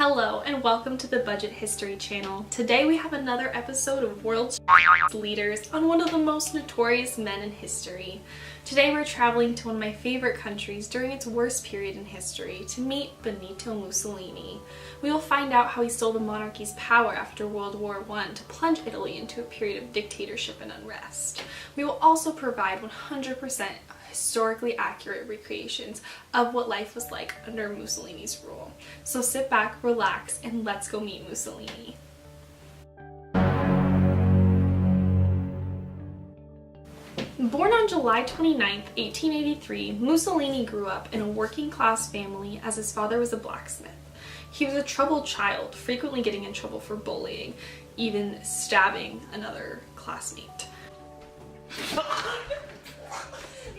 Hello and welcome to the Budget History channel. Today we have another episode of World Leaders on one of the most notorious men in history. Today we're traveling to one of my favorite countries during its worst period in history to meet Benito Mussolini. We will find out how he stole the monarchy's power after World War I to plunge Italy into a period of dictatorship and unrest. We will also provide 100% historically accurate recreations of what life was like under Mussolini's rule. So sit back, relax, and let's go meet Mussolini. Born on July 29, 1883, Mussolini grew up in a working-class family as his father was a blacksmith. He was a troubled child, frequently getting in trouble for bullying, even stabbing another classmate.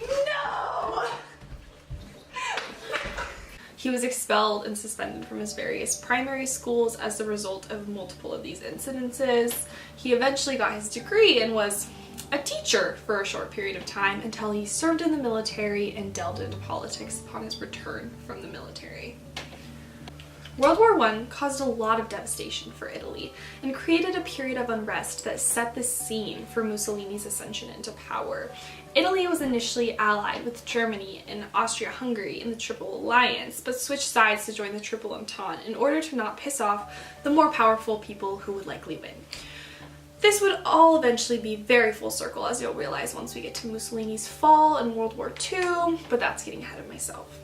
No! He was expelled and suspended from his various primary schools as a result of multiple of these incidences. He eventually got his degree and was a teacher for a short period of time until he served in the military and delved into politics upon his return from the military. World War I caused a lot of devastation for Italy and created a period of unrest that set the scene for Mussolini's ascension into power. Italy was initially allied with Germany and Austria-Hungary in the Triple Alliance, but switched sides to join the Triple Entente in order to not piss off the more powerful people who would likely win. This would all eventually be very full circle, as you'll realize once we get to Mussolini's fall in World War II, but that's getting ahead of myself.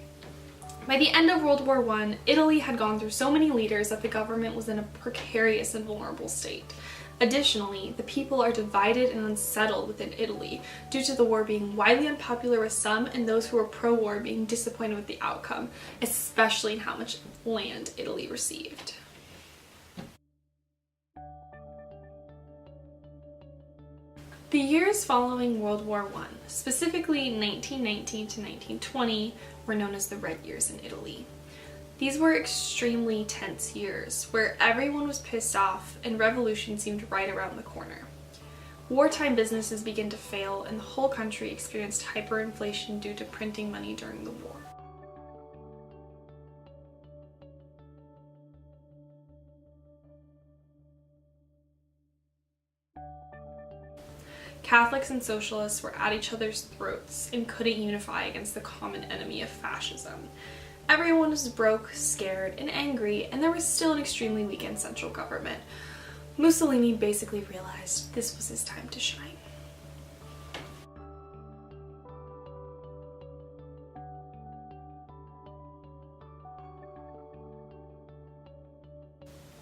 By the end of World War I, Italy had gone through so many leaders that the government was in a precarious and vulnerable state. Additionally, the people are divided and unsettled within Italy due to the war being widely unpopular with some and those who were pro-war being disappointed with the outcome, especially in how much land Italy received. The years following World War I, specifically 1919 to 1920, were known as the Red Years in Italy. These were extremely tense years, where everyone was pissed off and revolution seemed right around the corner. Wartime businesses began to fail and the whole country experienced hyperinflation due to printing money during the war. Catholics and socialists were at each other's throats and couldn't unify against the common enemy of fascism. Everyone was broke, scared, and angry, and there was still an extremely weakened central government. Mussolini basically realized this was his time to shine.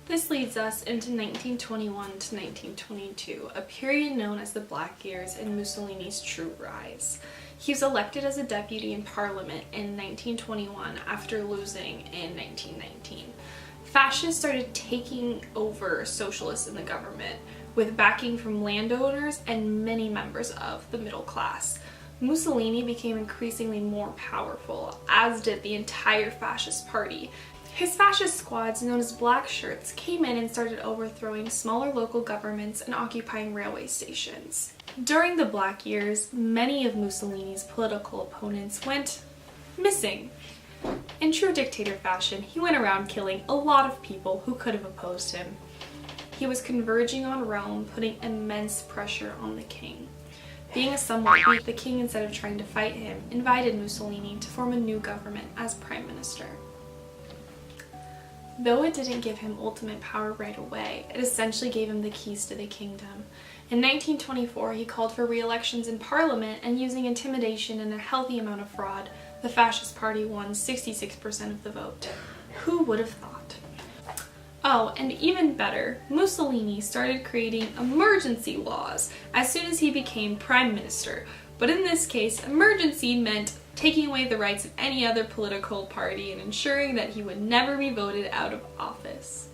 This leads us into 1921 to 1922, a period known as the Black Years and Mussolini's true rise. He was elected as a deputy in parliament in 1921 after losing in 1919. Fascists started taking over socialists in the government, with backing from landowners and many members of the middle class. Mussolini became increasingly more powerful, as did the entire fascist party. His fascist squads, known as Black Shirts, came in and started overthrowing smaller local governments and occupying railway stations. During the Black Years, many of Mussolini's political opponents went missing. In true dictator fashion, he went around killing a lot of people who could have opposed him. He was converging on Rome, putting immense pressure on the king. Being a somewhat weak, the king, instead of trying to fight him, invited Mussolini to form a new government as prime minister. Though it didn't give him ultimate power right away, it essentially gave him the keys to the kingdom. In 1924, he called for re-elections in parliament, and using intimidation and a healthy amount of fraud, the fascist party won 66% of the vote. Who would have thought? Oh, and even better, Mussolini started creating emergency laws as soon as he became prime minister. But in this case, emergency meant taking away the rights of any other political party and ensuring that he would never be voted out of office.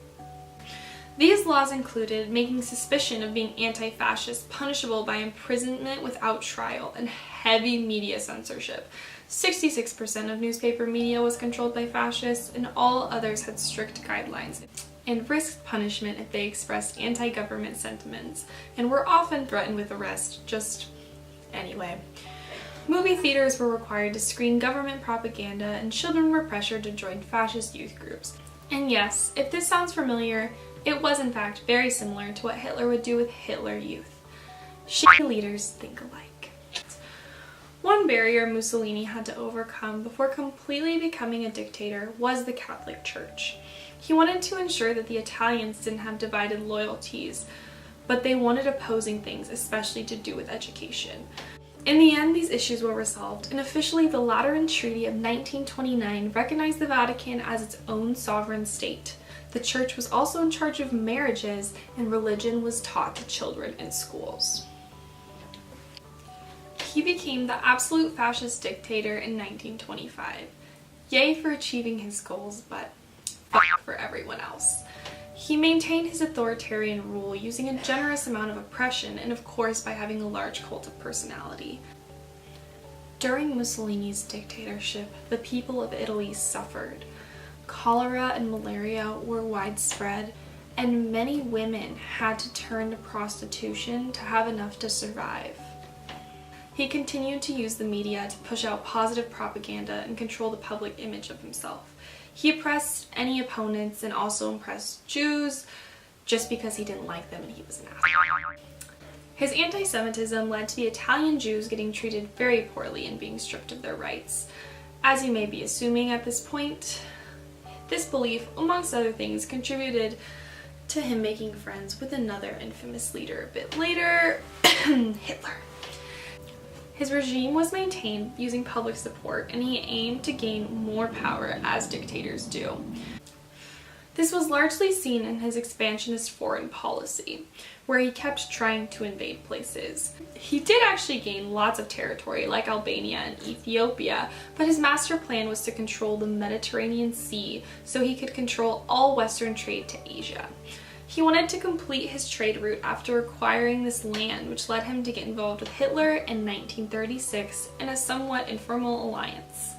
These laws included making suspicion of being anti-fascist punishable by imprisonment without trial and heavy media censorship. 66% of newspaper media was controlled by fascists, and all others had strict guidelines and risked punishment if they expressed anti-government sentiments, and were often threatened with arrest just anyway. Movie theaters were required to screen government propaganda, and children were pressured to join fascist youth groups. And yes, if this sounds familiar, it was in fact very similar to what Hitler would do with Hitler Youth. Shitty leaders think alike. One barrier Mussolini had to overcome before completely becoming a dictator was the Catholic Church. He wanted to ensure that the Italians didn't have divided loyalties, but they wanted opposing things, especially to do with education. In the end, these issues were resolved, and officially the Lateran Treaty of 1929 recognized the Vatican as its own sovereign state. The church was also in charge of marriages, and religion was taught to children in schools. He became the absolute fascist dictator in 1925. Yay for achieving his goals, but fuck for everyone else. He maintained his authoritarian rule using a generous amount of oppression and of course by having a large cult of personality. During Mussolini's dictatorship, the people of Italy suffered. Cholera and malaria were widespread, and many women had to turn to prostitution to have enough to survive. He continued to use the media to push out positive propaganda and control the public image of himself. He oppressed any opponents and also impressed Jews just because he didn't like them and he was an asshole. His anti-Semitism led to the Italian Jews getting treated very poorly and being stripped of their rights. As you may be assuming at this point, this belief, amongst other things, contributed to him making friends with another infamous leader a bit later, Hitler. His regime was maintained using public support, and he aimed to gain more power as dictators do. This was largely seen in his expansionist foreign policy, where he kept trying to invade places. He did actually gain lots of territory, like Albania and Ethiopia, but his master plan was to control the Mediterranean Sea so he could control all Western trade to Asia. He wanted to complete his trade route after acquiring this land, which led him to get involved with Hitler in 1936 in a somewhat informal alliance.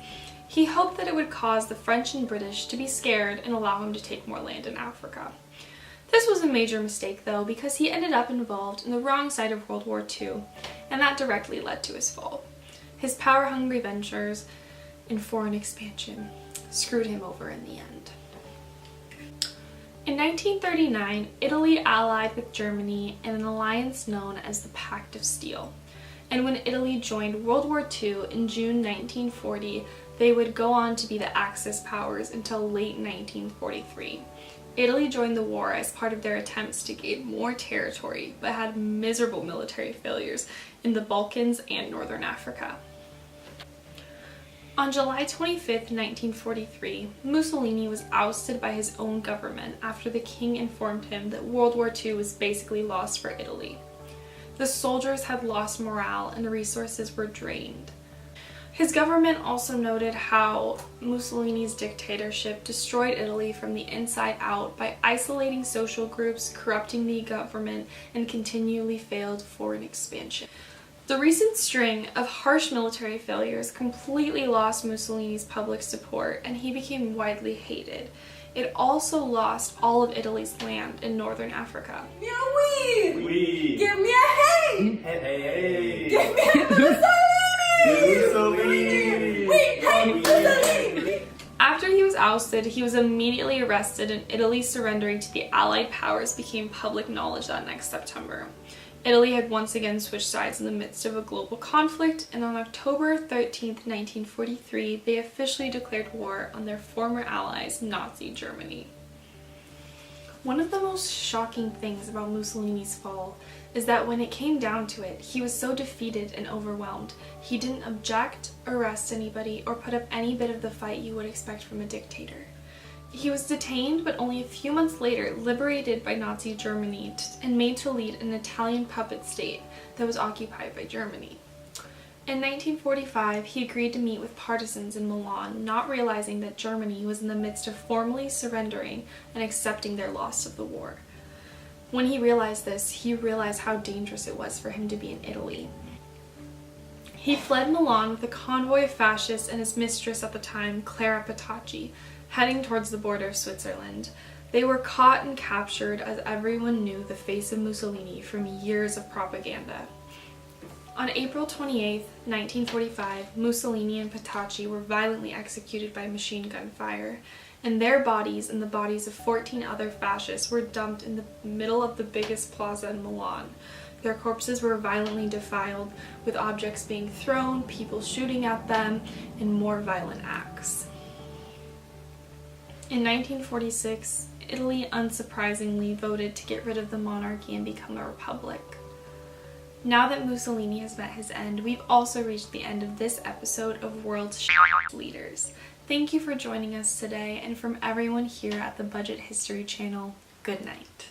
He hoped that it would cause the French and British to be scared and allow him to take more land in Africa. This was a major mistake though, because he ended up involved in the wrong side of World War II, and that directly led to his fall. His power-hungry ventures in foreign expansion screwed him over in the end. In 1939, Italy allied with Germany in an alliance known as the Pact of Steel. And when Italy joined World War II in June 1940, they would go on to be the Axis powers until late 1943. Italy joined the war as part of their attempts to gain more territory, but had miserable military failures in the Balkans and Northern Africa. On July 25, 1943, Mussolini was ousted by his own government after the king informed him that World War II was basically lost for Italy. The soldiers had lost morale and resources were drained. His government also noted how Mussolini's dictatorship destroyed Italy from the inside out by isolating social groups, corrupting the government, and continually failed foreign expansion. The recent string of harsh military failures completely lost Mussolini's public support, and he became widely hated. It also lost all of Italy's land in northern Africa. Oui. Give me a hey! Hey. Give me a Mussolini. Hey, Mussolini! After he was ousted, he was immediately arrested, and Italy surrendering to the Allied powers became public knowledge that next September. Italy had once again switched sides in the midst of a global conflict, and on October 13, 1943, they officially declared war on their former allies, Nazi Germany. One of the most shocking things about Mussolini's fall is that when it came down to it, he was so defeated and overwhelmed, he didn't object, arrest anybody, or put up any bit of the fight you would expect from a dictator. He was detained, but only a few months later liberated by Nazi Germany and made to lead an Italian puppet state that was occupied by Germany. In 1945, he agreed to meet with partisans in Milan, not realizing that Germany was in the midst of formally surrendering and accepting their loss of the war. When he realized this, he realized how dangerous it was for him to be in Italy. He fled Milan with a convoy of fascists and his mistress at the time, Clara Petacci, heading towards the border of Switzerland. They were caught and captured as everyone knew the face of Mussolini from years of propaganda. On April 28, 1945, Mussolini and Petacci were violently executed by machine gun fire, and their bodies and the bodies of 14 other fascists were dumped in the middle of the biggest plaza in Milan. Their corpses were violently defiled, with objects being thrown, people shooting at them, and more violent acts. In 1946, Italy unsurprisingly voted to get rid of the monarchy and become a republic. Now that Mussolini has met his end, we've also reached the end of this episode of World's Leaders. Thank you for joining us today, and from everyone here at the Budget History channel, good night.